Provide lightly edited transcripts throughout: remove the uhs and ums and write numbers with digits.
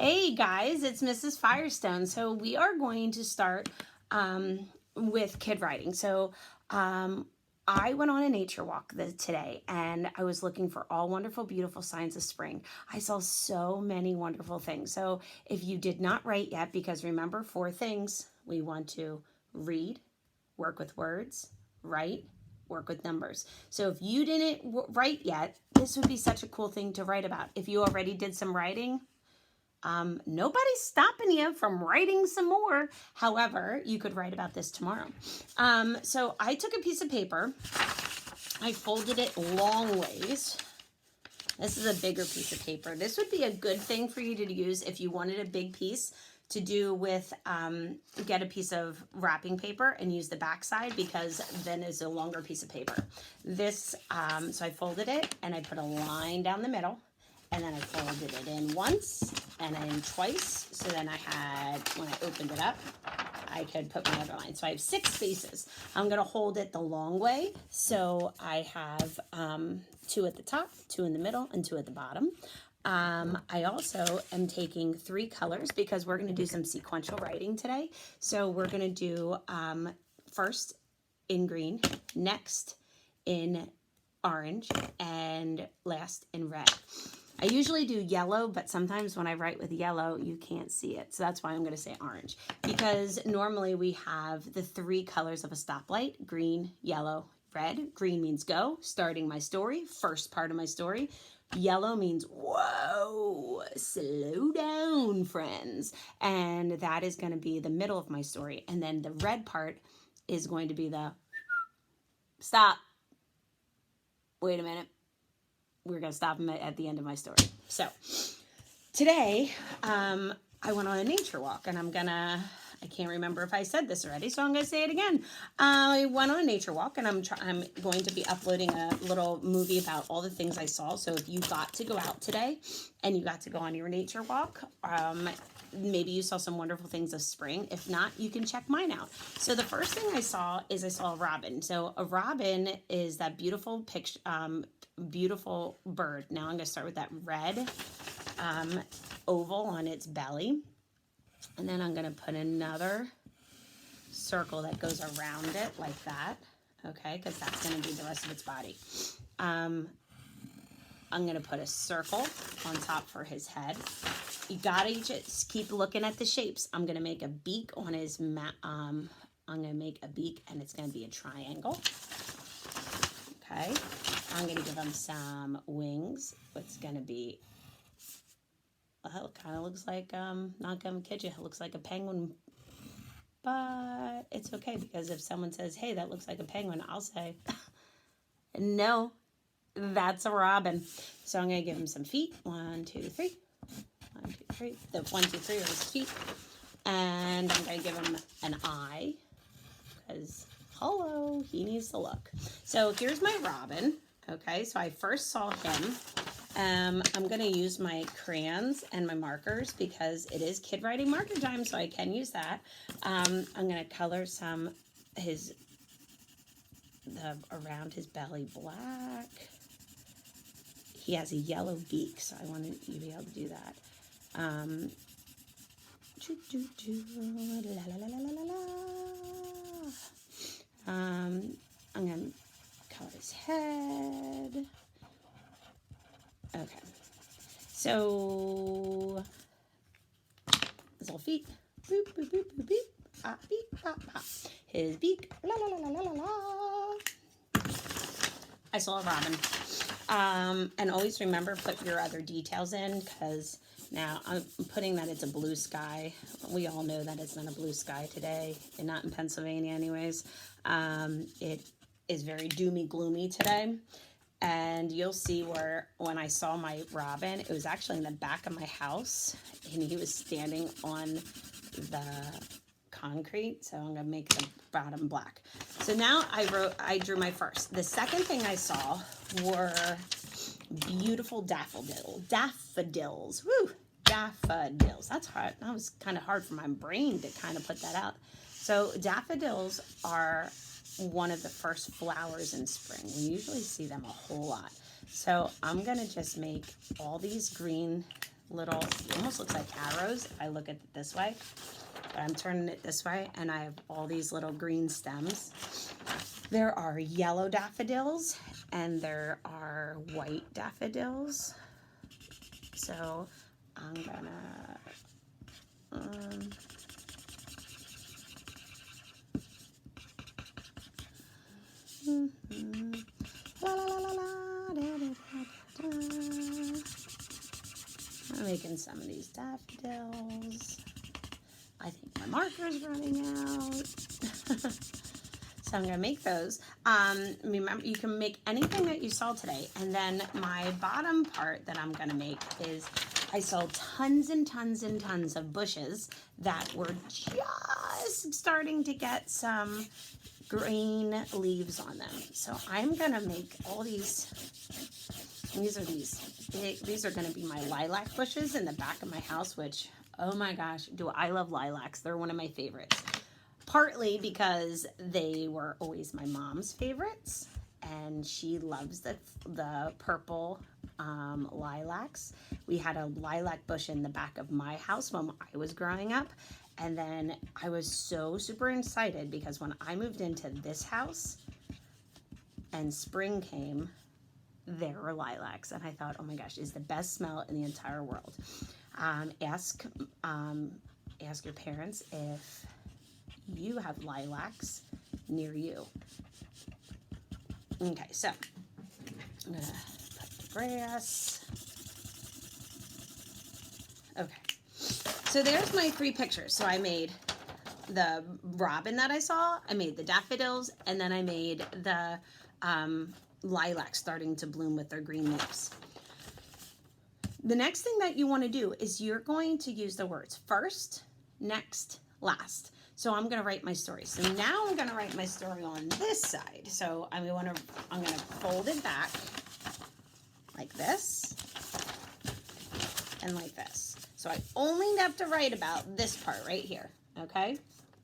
Hey guys, it's Mrs. Firestone. So we are going to start with kid writing. I went on a nature walk today and I was looking for all wonderful, beautiful signs of spring. I saw so many wonderful things. So if you did not write yet, because remember 4 things, we want to read, work with words, write, work with numbers. So if you didn't write yet, this would be such a cool thing to write about. If you already did some writing, nobody's stopping you from writing some more. However, you could write about this tomorrow. So I took a piece of paper. I folded it long ways. This is a bigger piece of paper. This would be a good thing for you to use if you wanted a big piece to do with, get a piece of wrapping paper and use the back side, because then it's a longer piece of paper. This, so I folded it and I put a line down the middle. And then I folded it in once and then twice. So then I had, when I opened it up, I could put my other line. So I have 6 spaces. I'm going to hold it the long way. So I have 2 at the top, 2 in the middle, and 2 at the bottom. I also am taking 3 colors because we're going to do some sequential writing today. So we're going to do first in green, next in orange, and last in red. I usually do yellow, but sometimes when I write with yellow, you can't see it. So that's why I'm going to say orange, because normally we have the 3 colors of a stoplight: green, yellow, red. Green means go, starting my story, first part of my story. Yellow means, whoa, slow down, friends. And that is going to be the middle of my story. And then the red part is going to be the stop. Wait a minute. We're going to stop them at the end of my story. So today, I went on a nature walk, and I can't remember if I said this already, so I'm going to say it again. I went on a nature walk, and I'm going to be uploading a little movie about all the things I saw. So if you got to go out today and you got to go on your nature walk, maybe you saw some wonderful things of spring. If not, you can check mine out. So the first thing I saw a robin. So a robin is that beautiful picture, beautiful bird. Now I'm going to start with that red oval on its belly. And then I'm going to put another circle that goes around it like that. Okay, because that's going to be the rest of its body. I'm going to put a circle on top for his head. You got to just keep looking at the shapes. I'm going to make a beak on his I'm going to make a beak, and it's going to be a triangle. Okay. I'm going to give him some wings. It's going to be, well, it kind of looks like, not going to kid you, it looks like a penguin. But it's okay, because if someone says, hey, that looks like a penguin, I'll say, no, that's a robin. So I'm going to give him some feet. 1, 2, 3. 1, 2, 3. The 1, 2, 3 are his feet. And I'm going to give him an eye, because, hello, he needs to look. So here's my robin. Okay, so I first saw him. I'm going to use my crayons and my markers because it is kid writing marker time, so I can use that. I'm going to color some around his belly black. He has a yellow beak, so I want you to be able to do that. I'm going to color his head. Okay, so his little feet, boop, boop, boop, boop, boop, ah, beep, pop, pop. His beak, la, la, la, la, la, la. I saw a robin. And always remember, put your other details in, because now I'm putting that it's a blue sky. We all know that it's not a blue sky today, and not in Pennsylvania anyways. It is very doomy, gloomy today. And you'll see where when I saw my robin, it was actually in the back of my house, and he was standing on the concrete. So I'm going to make the bottom black. So now I drew my first. The second thing I saw were beautiful daffodils. Woo! Daffodils. That's hard. That was kind of hard for my brain to kind of put that out. So daffodils are one of the first flowers in spring. We usually see them a whole lot. So I'm going to just make all these green little, it almost looks like arrows if I look at it this way. But I'm turning it this way, and I have all these little green stems. There are yellow daffodils, and there are white daffodils. So I'm gonna, la, la, la, la, la, da, da, da, da. I'm making some of these daffodils. I think my marker's running out. So I'm going to make those. Remember, you can make anything that you saw today. And then my bottom part that I'm going to make is I saw tons and tons and tons of bushes that were just starting to get some green leaves on them. So I'm going to make all these. These are going to be my lilac bushes in the back of my house, which, oh my gosh, do I love lilacs. They're one of my favorites. Partly because they were always my mom's favorites, and she loves the purple lilacs. We had a lilac bush in the back of my house when I was growing up, and then I was so super excited because when I moved into this house and spring came, there were lilacs, and I thought, oh my gosh, it's the best smell in the entire world. Ask your parents if you have lilacs near you. Okay, so I'm gonna put the grass. Okay, so there's my 3 pictures. So I made the robin that I saw, I made the daffodils, and then I made the lilacs starting to bloom with their green leaves. The next thing that you want to do is you're going to use the words first, next, last. So I'm going to write my story. So now I'm going to write my story on this side. So I'm going to fold it back like this and like this. So I only have to write about this part right here. Okay?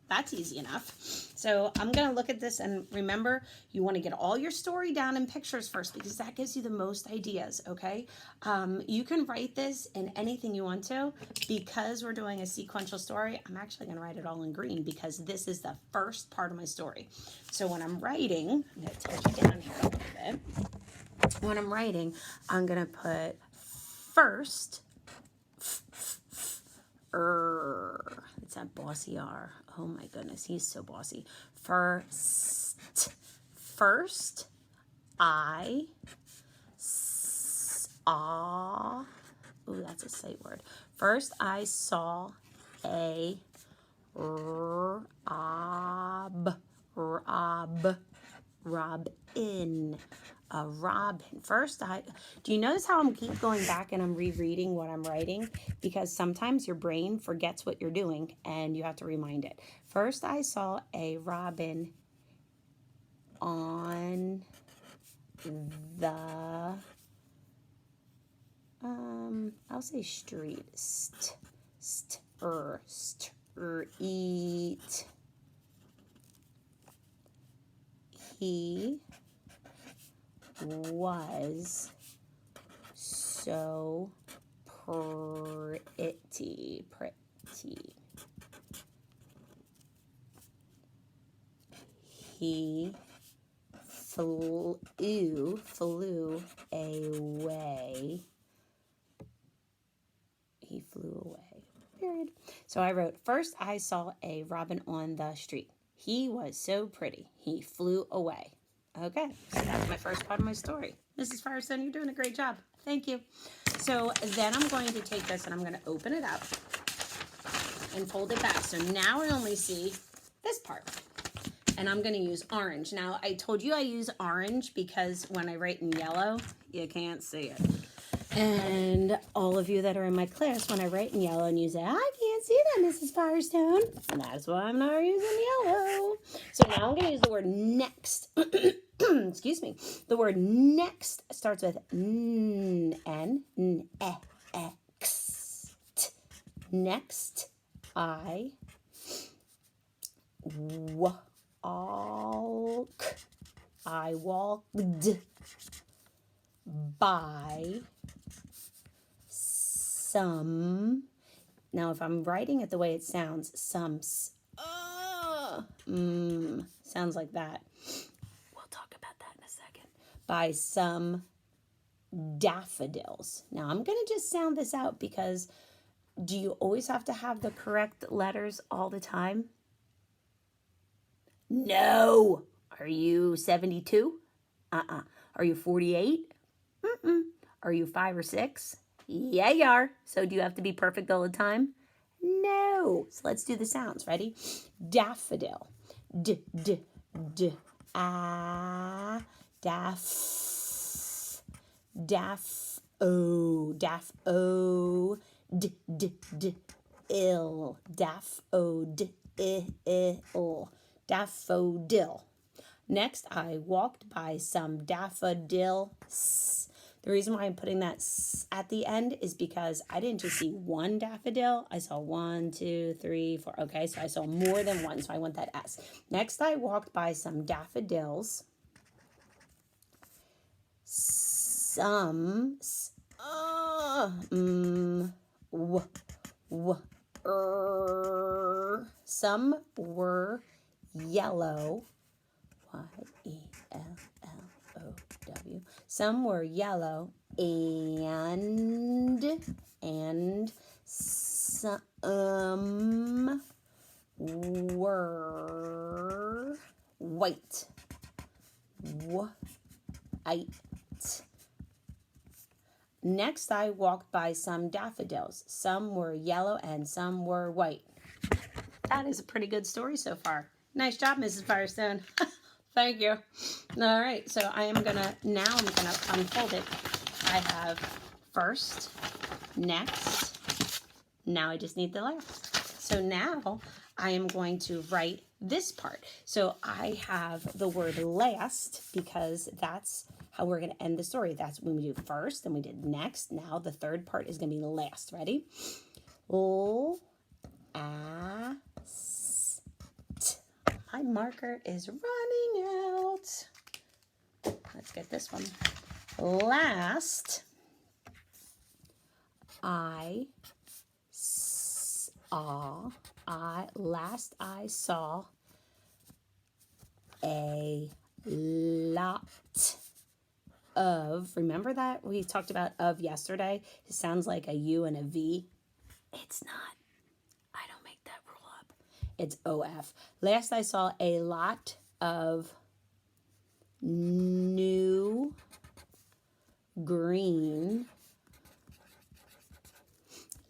That's easy enough. So I'm going to look at this, and remember, you want to get all your story down in pictures first because that gives you the most ideas, okay? You can write this in anything you want to. Because we're doing a sequential story, I'm actually going to write it all in green because this is the first part of my story. So when I'm writing, I'm going to tilt you down here a little bit. When I'm writing, I'm going to put first, it's that bossy R. Oh my goodness, he's so bossy. First, I saw, ooh, that's a sight word. First, I saw a robin. A robin. First, do you notice how I'm keep going back and I'm rereading what I'm writing? Because sometimes your brain forgets what you're doing and you have to remind it. First, I saw a robin on the, I'll say street. Street. He was so pretty. He flew away. He flew away. Period. So I wrote, first I saw a robin on the street. He was so pretty. He flew away. Okay, so that's my first part of my story. Mrs. Firestone, you're doing a great job. Thank you. So then I'm going to take this and I'm going to open it up and fold it back. So now I only see this part. And I'm going to use orange. Now, I told you I use orange because when I write in yellow, you can't see it. And all of you that are in my class, when I write in yellow and you say, I can't see that, Mrs. Firestone, that's why I'm not using yellow. So now I'm going to use the word next. Excuse me. The word next starts with N-N-E-X. Next, I walked by some. Now, if I'm writing it the way it sounds, sounds like that. We'll talk about that in a second. By some daffodils. Now, I'm going to just sound this out because do you always have to have the correct letters all the time? No. Are you 72? Are you 48? Are you 5 or 6? Yeah, you are. So do you have to be perfect all the time? No. So let's do the sounds. Ready? Daffodil. D, d, d, ah. Daff. Daff, oh. Daff, oh. D, d, d, ill. Daff, oh, d, ill. Daffodil. Next, I walked by some daffodils. The reason why I'm putting that s at the end is because I didn't just see one daffodil. I saw 1, 2, 3, 4. Okay, so I saw more than one, so I want that S. Next, I walked by some daffodils. Some, some were yellow. Y-E-L-L-O-W. Some were yellow and some were white. White. Next, I walked by some daffodils. Some were yellow and some were white. That is a pretty good story so far. Nice job, Mrs. Firestone. Thank you. All right, so I'm gonna unfold it. I have first, next, now I just need the last. So now I am going to write this part. So I have the word last because that's how we're gonna end the story. That's when we do first, then we did next. Now the third part is gonna be last. Ready? My marker is running out. Let's get this one. Last, I saw a lot of, remember that we talked about of yesterday? It sounds like a U and a V. It's not. I don't make that rule up. It's OF. Last I saw a lot of new green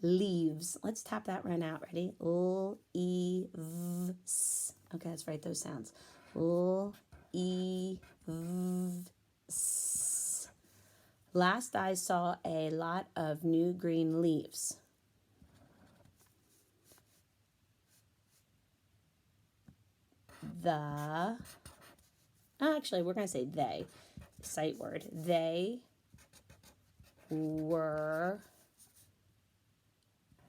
leaves. Let's tap that one out. Ready? L-E-V-S. Okay, let's write those sounds. L-E-V-S. Last I saw a lot of new green leaves. Actually, we're going to say they. Sight word. They were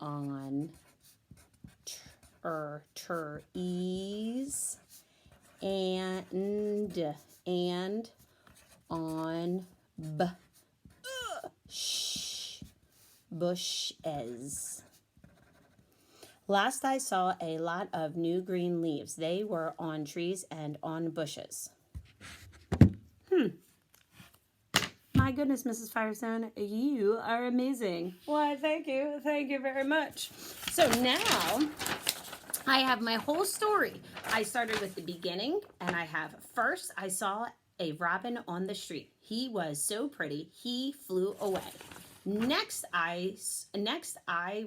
on trees and on bushes. Last I saw a lot of new green leaves. They were on trees and on bushes. My goodness, Mrs. Firestone, you are amazing. Why, thank you. Thank you very much. So now I have my whole story. I started with the beginning, and I have first I saw a robin on the street. He was so pretty, he flew away. Next I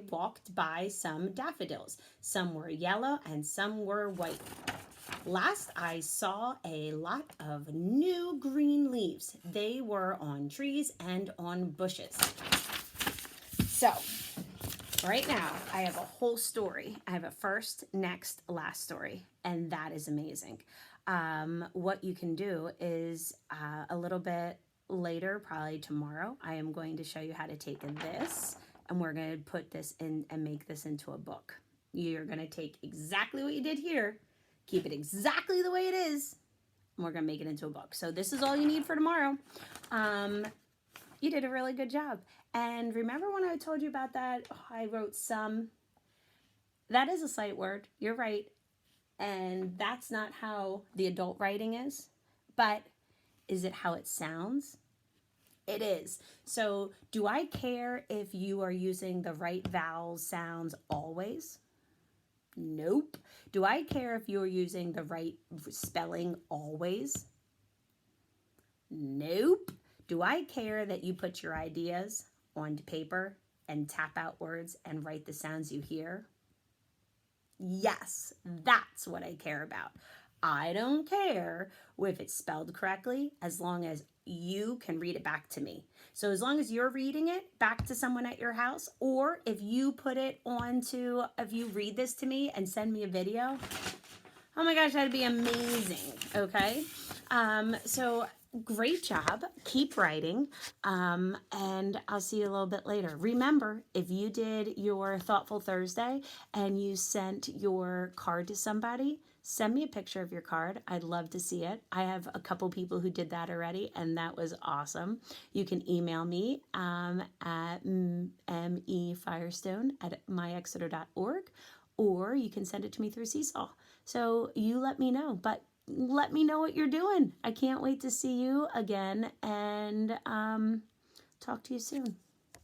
walked by some daffodils. Some were yellow and some were white. Last I saw a lot of new green leaves. They were on trees and on bushes. So right now I have a whole story. I have a first, next, last story, and that is amazing. What you can do is a little bit later, probably tomorrow, I am going to show you how to take this and we're going to put this in and make this into a book. You're going to take exactly what you did here, keep it exactly the way it is, and we're going to make it into a book. So this is all you need for tomorrow. You did a really good job. And remember when I told you about that? Oh, I wrote some. That is a sight word. You're right. And that's not how the adult writing is. But is it how it sounds? It is. So, do I care if you are using the right vowel sounds always? Nope. Do I care if you're using the right spelling always? Nope. Do I care that you put your ideas onto paper and tap out words and write the sounds you hear? Yes, that's what I care about. I don't care if it's spelled correctly as long as you can read it back to me. So as long as you're reading it back to someone at your house, or if you put it onto, if you read this to me and send me a video, oh my gosh, that'd be amazing. Okay. So great job. Keep writing. And I'll see you a little bit later. Remember, if you did your Thoughtful Thursday and you sent your card to somebody, send me a picture of your card. I'd love to see it. I have a couple people who did that already, and that was awesome. You can email me at mefirestone@myexeter.org, or you can send it to me through Seesaw. So you let me know, but let me know what you're doing. I can't wait to see you again and talk to you soon.